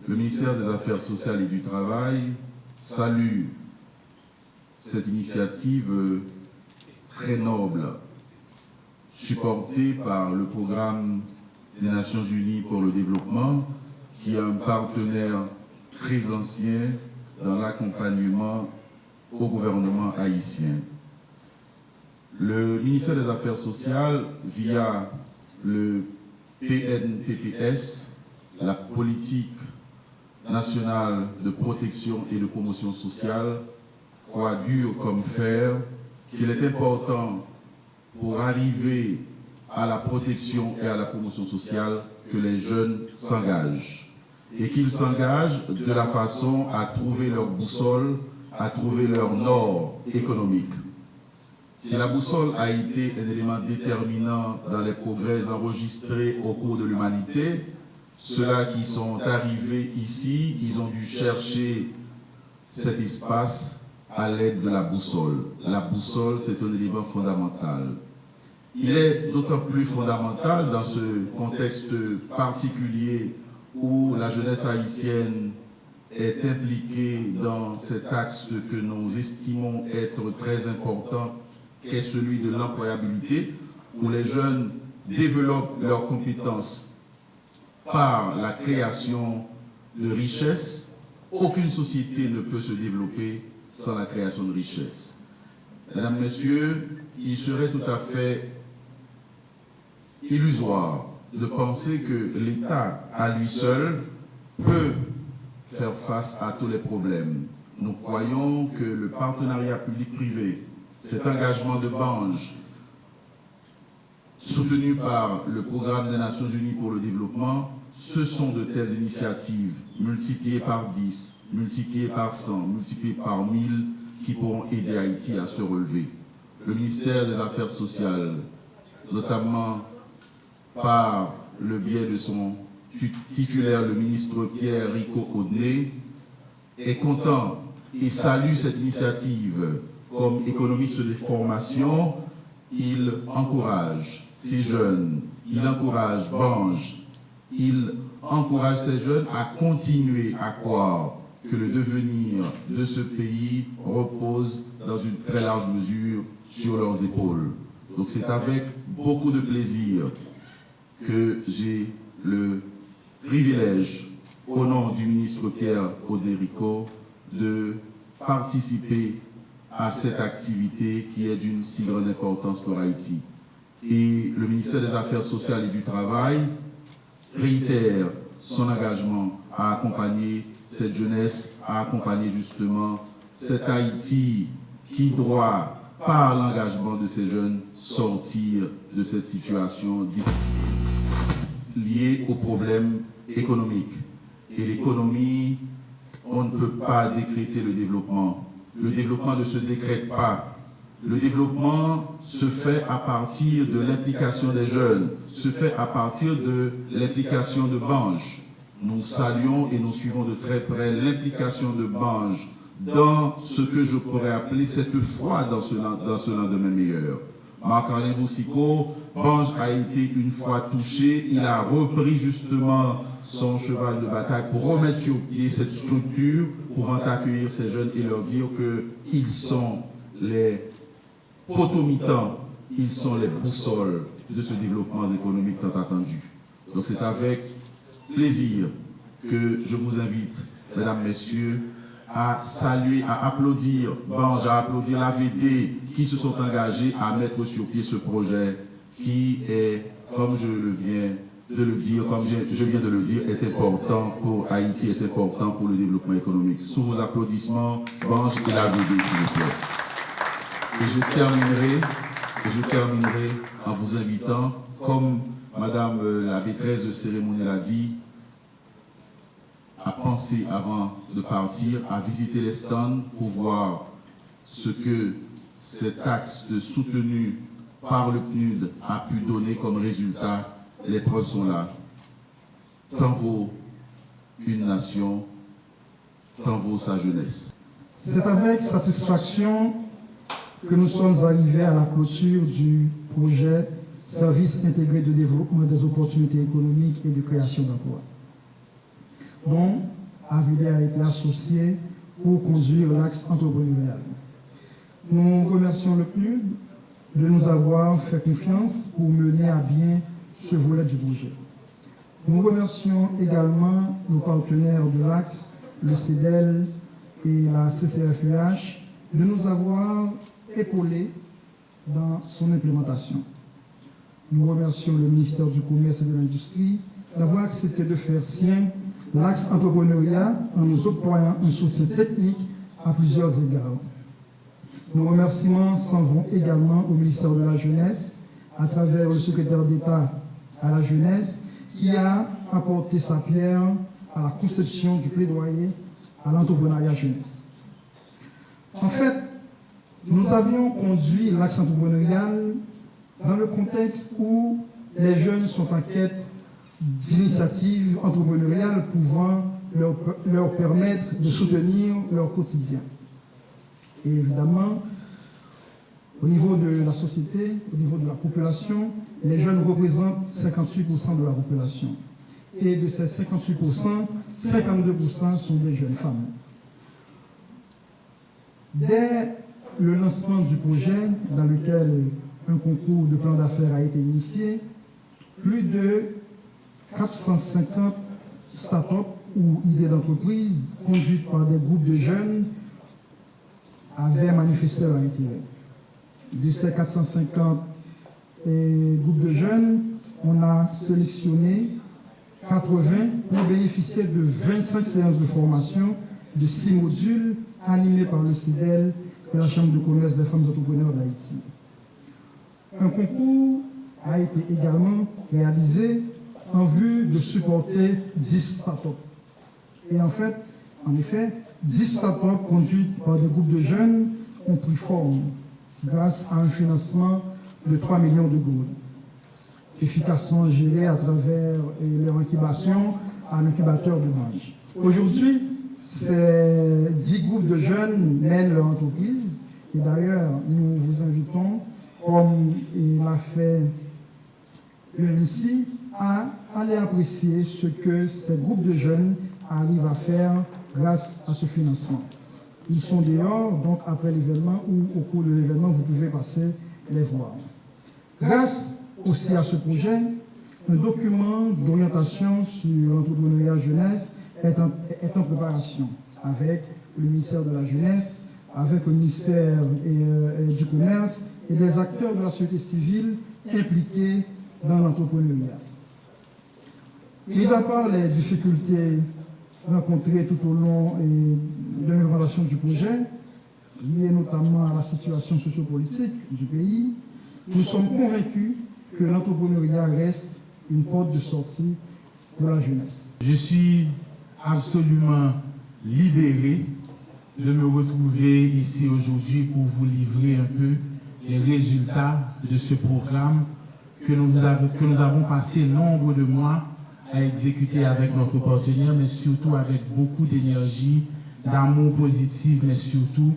Le ministère des Affaires sociales et du Travail salue cette initiative très noble, supportée par le programme des Nations Unies pour le développement, qui est un partenaire très ancien dans l'accompagnement au gouvernement haïtien. Le ministère des Affaires sociales, via le PNPPS, la politique nationale de protection et de promotion sociale, croit dur comme fer qu'il est important pour arriver à la protection et à la promotion sociale que les jeunes s'engagent. Et qu'ils s'engagent de la façon à trouver leur boussole, à trouver leur nord économique. Si la boussole a été un élément déterminant dans les progrès enregistrés au cours de l'humanité, ceux-là qui sont arrivés ici, ils ont dû chercher cet espace à l'aide de la boussole. La boussole, c'est un élément fondamental. Il est d'autant plus fondamental dans ce contexte particulier où la jeunesse haïtienne est impliquée dans cet axe que nous estimons être très important, qu'est celui de l'employabilité, où les jeunes développent leurs compétences par la création de richesses. Aucune société ne peut se développer sans la création de richesses. Mesdames, Messieurs, il serait tout à fait illusoire de penser que l'État, à lui seul, peut faire face à tous les problèmes. Nous croyons que le partenariat public-privé, cet engagement de Bange, soutenu par le programme des Nations Unies pour le développement, ce sont de telles initiatives, multipliées par 10, multipliées par 100, multipliées par 1000, qui pourront aider Haïti à se relever. Le ministère des Affaires sociales, notamment par le biais de son titulaire, le ministre Pierre Rico Audenay, est content et salue cette initiative. Comme économiste de formation, il encourage ces jeunes, il encourage Bange, il encourage ces jeunes à continuer à croire que le devenir de ce pays repose dans une très large mesure sur leurs épaules. Donc c'est avec beaucoup de plaisir que j'ai le privilège, au nom du ministre Pierre Oderico, de participer à cette activité qui est d'une si grande importance pour Haïti. Et le ministère des Affaires sociales et du Travail réitère son engagement à accompagner cette jeunesse, à accompagner justement cet Haïti qui doit, par l'engagement de ces jeunes, sortir de cette situation difficile liée aux problèmes économiques. Et l'économie, on ne peut pas décréter le développement. Le développement ne se décrète pas. Le développement se fait à partir de l'implication des jeunes, se fait à partir de l'implication de Bange. Nous saluons et nous suivons de très près l'implication de Bange dans ce que je pourrais appeler cette foi dans ce lendemain meilleur. Marc-Alain Boussicot, Bange a été une fois touché, il a repris justement son cheval de bataille pour remettre sur pied cette structure, pouvant accueillir ces jeunes et leur dire qu'ils sont les potomitans, ils sont les boussoles de ce développement économique tant attendu. Donc c'est avec plaisir que je vous invite, mesdames, messieurs, à saluer, à applaudir Bange, à applaudir l'AVD qui se sont engagés à mettre sur pied ce projet qui est, comme je viens de le dire, est important pour Haïti, est important pour le développement économique. Sous vos applaudissements, Bange et l'AVD, s'il vous plaît. Et je terminerai en vous invitant, comme Madame la maîtresse de cérémonie l'a dit, à penser avant de partir, à visiter les stands pour voir ce que cet axe soutenu par le PNUD a pu donner comme résultat. Les preuves sont là. Tant vaut une nation, tant vaut sa jeunesse. C'est avec satisfaction que nous sommes arrivés à la clôture du projet Service intégré de développement des opportunités économiques et de création d'emplois, dont AVD a été associé pour conduire l'axe entrepreneurial. Nous remercions le PNUD de nous avoir fait confiance pour mener à bien ce volet du projet. Nous remercions également nos partenaires de l'axe, le CEDEL et la CCFEH, de nous avoir épaulés dans son implémentation. Nous remercions le ministère du Commerce et de l'Industrie d'avoir accepté de faire sien l'axe entrepreneuriat en nous octroyant un soutien technique à plusieurs égards. Nos remerciements s'en vont également au ministère de la Jeunesse, à travers le secrétaire d'État à la Jeunesse, qui a apporté sa pierre à la conception du plaidoyer à l'entrepreneuriat jeunesse. En fait, nous avions conduit l'axe entrepreneurial dans le contexte où les jeunes sont en quête d'initiatives entrepreneuriales pouvant leur permettre de soutenir leur quotidien. Et évidemment, au niveau de la société, au niveau de la population, les jeunes représentent 58% de la population. Et de ces 58%, 52% sont des jeunes femmes. Dès le lancement du projet, dans lequel un concours de plan d'affaires a été initié, plus de 450 start-up ou idées d'entreprise conduites par des groupes de jeunes avaient manifesté leur intérêt. De ces 450 groupes de jeunes, on a sélectionné 80 pour bénéficier de 25 séances de formation de 6 modules animés par le CEDEL et la Chambre de commerce des femmes entrepreneurs d'Haïti. Un concours a été également réalisé en vue de supporter 10 start-up. Et en effet, 10 start-up conduites par des groupes de jeunes ont pris forme grâce à un financement de 3 millions de gourdes, efficacement géré à travers leur incubation à l'incubateur de Bange. Aujourd'hui, ces 10 groupes de jeunes mènent leur entreprise et d'ailleurs, nous vous invitons, comme il l'a fait le MC, à aller apprécier ce que ces groupes de jeunes arrivent à faire grâce à ce financement. Ils sont dehors, donc après l'événement ou au cours de l'événement, vous pouvez passer les voir. Grâce aussi à ce projet, un document d'orientation sur l'entrepreneuriat jeunesse est en préparation avec le ministère de la Jeunesse, avec le ministère du Commerce et des acteurs de la société civile impliqués dans l'entrepreneuriat. Mis à part les difficultés rencontrées tout au long de l'implémentation du projet, liées notamment à la situation sociopolitique du pays, nous sommes convaincus que l'entrepreneuriat reste une porte de sortie pour la jeunesse. Je suis absolument libéré de me retrouver ici aujourd'hui pour vous livrer un peu les résultats de ce programme que nous avons passé nombre de mois à exécuter avec notre partenaire, mais surtout avec beaucoup d'énergie, d'amour positif, mais surtout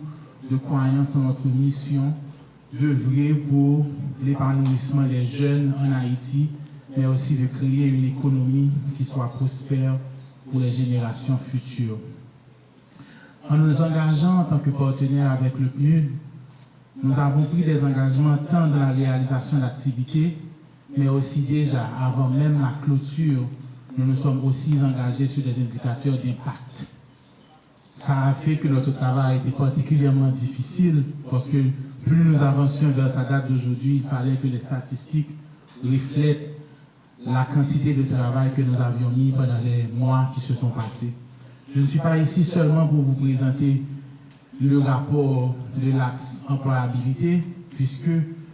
de croyance en notre mission d'œuvrer pour l'épanouissement des jeunes en Haïti, mais aussi de créer une économie qui soit prospère pour les générations futures. En nous engageant en tant que partenaire avec le PNUD, nous avons pris des engagements tant dans la réalisation d'activités, mais aussi déjà, avant même la clôture, nous nous sommes aussi engagés sur des indicateurs d'impact. Ça a fait que notre travail a été particulièrement difficile parce que plus nous avancions vers sa date d'aujourd'hui, il fallait que les statistiques reflètent la quantité de travail que nous avions mis pendant les mois qui se sont passés. Je ne suis pas ici seulement pour vous présenter le rapport de l'axe employabilité, puisque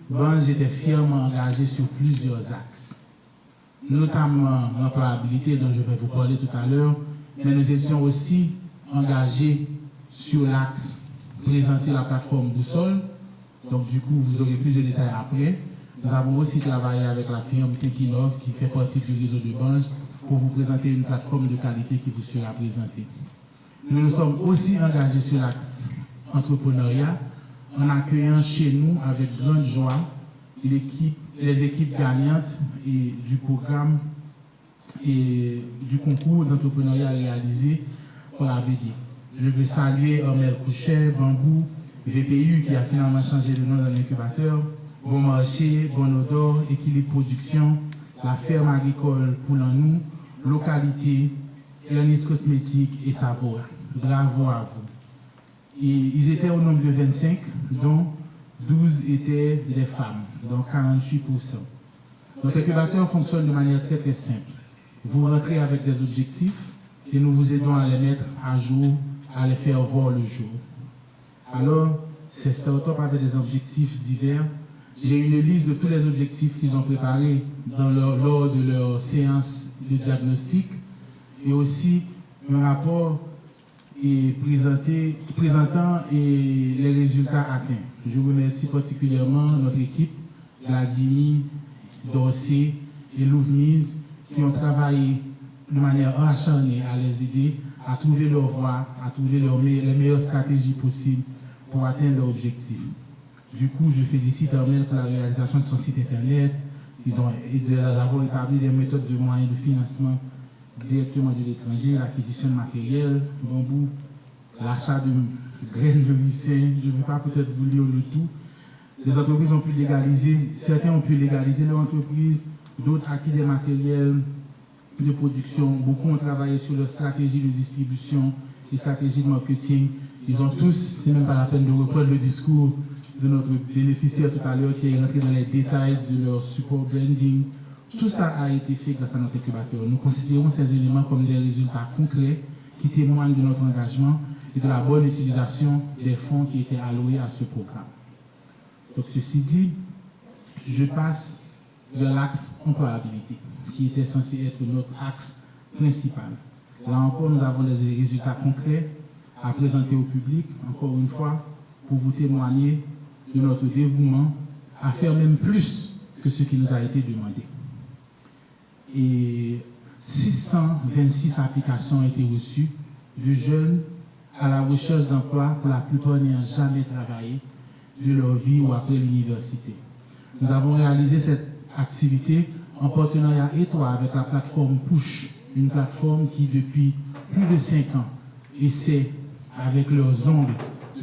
Bange était fièrement engagé sur plusieurs axes, notamment l'employabilité dont je vais vous parler tout à l'heure, mais nous étions aussi engagés sur l'axe présenter la plateforme Boussole, donc du coup vous aurez plus de détails après. Nous avons aussi travaillé avec la firme Tekinov qui fait partie du réseau de Bange pour vous présenter une plateforme de qualité qui vous sera présentée. Nous nous sommes aussi engagés sur l'axe entrepreneuriat en accueillant chez nous avec grande joie les équipes gagnantes et du programme et du concours d'entrepreneuriat réalisé pour l'AVD. Je veux saluer Ormel Couchet, Bambou, VPU qui a finalement changé de nom dans l'incubateur, Bon Marché, Bon Odor, Équilibre Production, la ferme agricole Poulanou, Localité, Ernest Cosmétique et Savoie. Bravo à vous. Et ils étaient au nombre de 25, dont 12 étaient des femmes, donc 48%. Notre incubateur fonctionne de manière très très simple. Vous rentrez avec des objectifs et nous vous aidons à les mettre à jour, à les faire voir le jour. Alors, ces startups avaient des objectifs divers. J'ai une liste de tous les objectifs qu'ils ont préparés lors de leur séance de diagnostic et aussi un rapport présentant les résultats atteints. Je remercie particulièrement notre équipe, Vladimir, Dorsey et Louvmise, qui ont travaillé de manière acharnée à les aider à trouver leur voie, à trouver les meilleures stratégies possibles pour atteindre leurs objectifs. Du coup, je félicite Armel pour la réalisation de son site internet. Ils ont d'avoir établi des méthodes de moyens de financement directement de l'étranger, l'acquisition de matériel, Bambou, l'achat de graines de ricin. Je ne vais pas peut-être vous lire le tout. Les entreprises ont pu légaliser, certains ont pu légaliser leur entreprise, d'autres acquis des matériels de production. Beaucoup ont travaillé sur leur stratégie de distribution et stratégie de marketing. Ils ont tous, c'est même pas la peine de reprendre le discours de notre bénéficiaire tout à l'heure qui est rentré dans les détails de leur support branding. Tout ça a été fait grâce à notre incubateur. Nous considérons ces éléments comme des résultats concrets qui témoignent de notre engagement et de la bonne utilisation des fonds qui étaient alloués à ce programme. Donc, ceci dit, je passe vers l'axe employabilité, qui était censé être notre axe principal. Là encore, nous avons des résultats concrets à présenter au public, encore une fois, pour vous témoigner de notre dévouement à faire même plus que ce qui nous a été demandé. Et 626 applications ont été reçues de jeunes à la recherche d'emploi, pour la plupart n'ayant jamais travaillé de leur vie ou après l'université. Nous avons réalisé cette activité en partenariat étroit avec la plateforme Push, une plateforme qui depuis plus de 5 ans essaie avec leurs ongles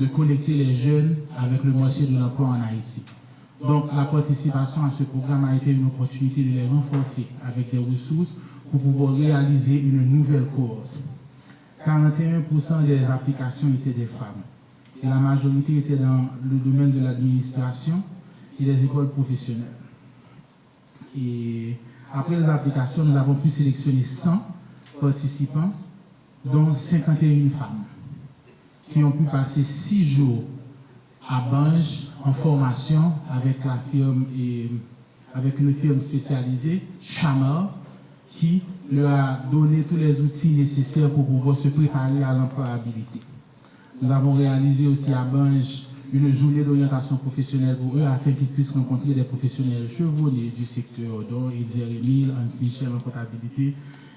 de connecter les jeunes avec le marché de l'emploi en Haïti. Donc la participation à ce programme a été une opportunité de les renforcer avec des ressources pour pouvoir réaliser une nouvelle cohorte. 41% des applications étaient des femmes et la majorité était dans le domaine de l'administration et des écoles professionnelles. Et après les applications, nous avons pu sélectionner 100 participants, dont 51 femmes, qui ont pu passer 6 jours à Bange en formation avec la firme et avec une firme spécialisée, Chamar, qui leur a donné tous les outils nécessaires pour pouvoir se préparer à l'employabilité. Nous avons réalisé aussi à Bange une journée d'orientation professionnelle pour eux afin qu'ils puissent rencontrer des professionnels chevronnés du secteur, dont Ezer Emile, Hans Michel en comptabilité,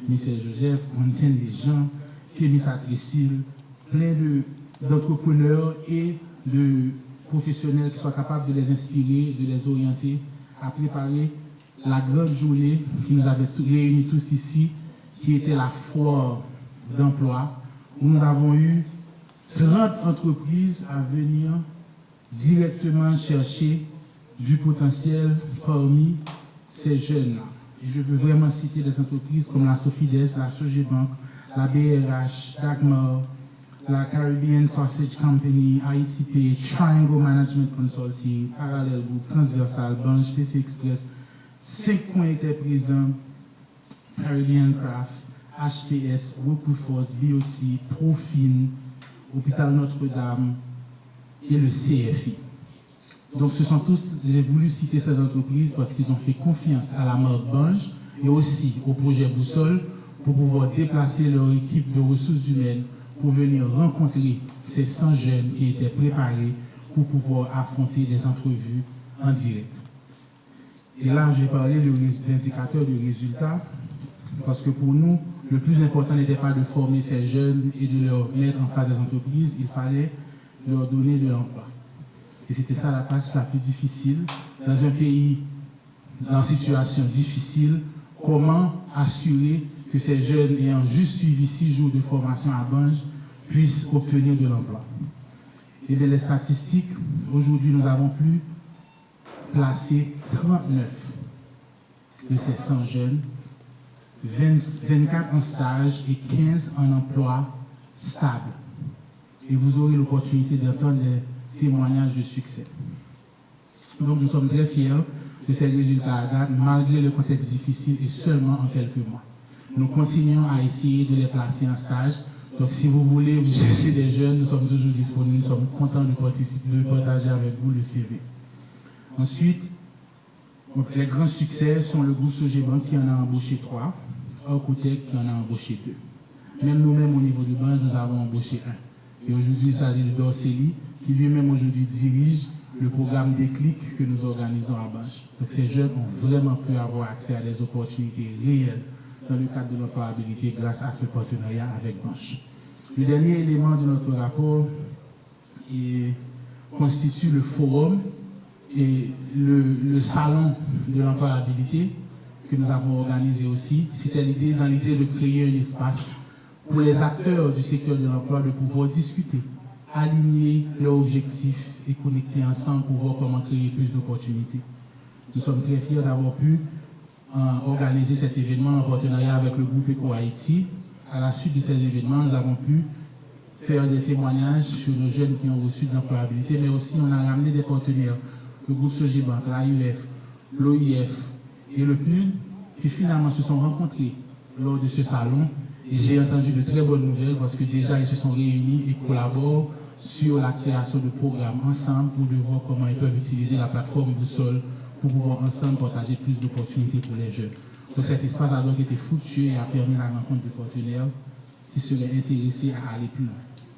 Michel Joseph, Fontaine Desjans, Kémy Satricile, plein d'entrepreneurs et de professionnels qui soient capables de les inspirer, de les orienter à préparer la grande journée qui nous avait réunis tous ici, qui était la foire d'emploi, où nous avons eu 30 entreprises à venir directement chercher du potentiel parmi ces jeunes-là. Et je veux vraiment citer des entreprises comme la Sofides, la Sogebank, la BRH, Dagmar, la Caribbean Sausage Company, ITP, Triangle Management Consulting, Parallel Group, Transversal, Bange, PC Express. 5 points étaient présents: Caribbean Craft, HPS, Workforce, BOT, Profin, Hôpital Notre-Dame et le CFI. Donc ce sont tous, j'ai voulu citer ces entreprises parce qu'ils ont fait confiance à la marque Bange et aussi au projet Boussole pour pouvoir déplacer leur équipe de ressources humaines pour venir rencontrer ces 100 jeunes qui étaient préparés pour pouvoir affronter des entrevues en direct. Et là, je vais parler d'indicateurs de résultats, parce que pour nous, le plus important n'était pas de former ces jeunes et de leur mettre en face des entreprises, il fallait leur donner de l'emploi. Et c'était ça la tâche la plus difficile. Dans un pays en situation difficile, comment assurer que ces jeunes ayant juste suivi 6 jours de formation à Bange puissent obtenir de l'emploi. Et bien les statistiques, aujourd'hui nous avons pu placer 39 de ces 100 jeunes, 24 en stage et 15 en emploi stable. Et vous aurez l'opportunité d'entendre les témoignages de succès. Donc nous sommes très fiers de ces résultats à date, malgré le contexte difficile et seulement en quelques mois. Nous continuons à essayer de les placer en stage. Donc si vous voulez vous chercher des jeunes, nous sommes toujours disponibles, nous sommes contents de participer, de partager avec vous le CV. Ensuite, les grands succès sont le groupe Sogebank qui en a embauché 3, Orcotec qui en a embauché 2. Même nous-mêmes au niveau du Bange, nous avons embauché 1. Et aujourd'hui, il s'agit de Dorceli, qui lui-même aujourd'hui dirige le programme Déclic que nous organisons à Bange. Donc ces jeunes ont vraiment pu avoir accès à des opportunités réelles dans le cadre de l'employabilité grâce à ce partenariat avec Bange. Le dernier élément de notre rapport constitue le forum et le salon de l'employabilité que nous avons organisé aussi. C'était dans l'idée de créer un espace pour les acteurs du secteur de l'emploi de pouvoir discuter, aligner leurs objectifs et connecter ensemble pour voir comment créer plus d'opportunités. Nous sommes très fiers d'avoir pu organiser cet événement en partenariat avec le groupe Eco Haïti. À la suite de ces événements, nous avons pu faire des témoignages sur nos jeunes qui ont reçu de l'employabilité, mais aussi on a ramené des partenaires, le groupe Sogebank, l'AUF, l'OIF et le PNUD, qui finalement se sont rencontrés lors de ce salon. Et j'ai entendu de très bonnes nouvelles parce que déjà ils se sont réunis et collaborent sur la création de programmes ensemble pour voir comment ils peuvent utiliser la plateforme Boussole pour pouvoir ensemble partager plus d'opportunités pour les jeunes. Donc cet espace a donc été fructueux et a permis la rencontre de partenaires qui seraient intéressés à aller plus loin.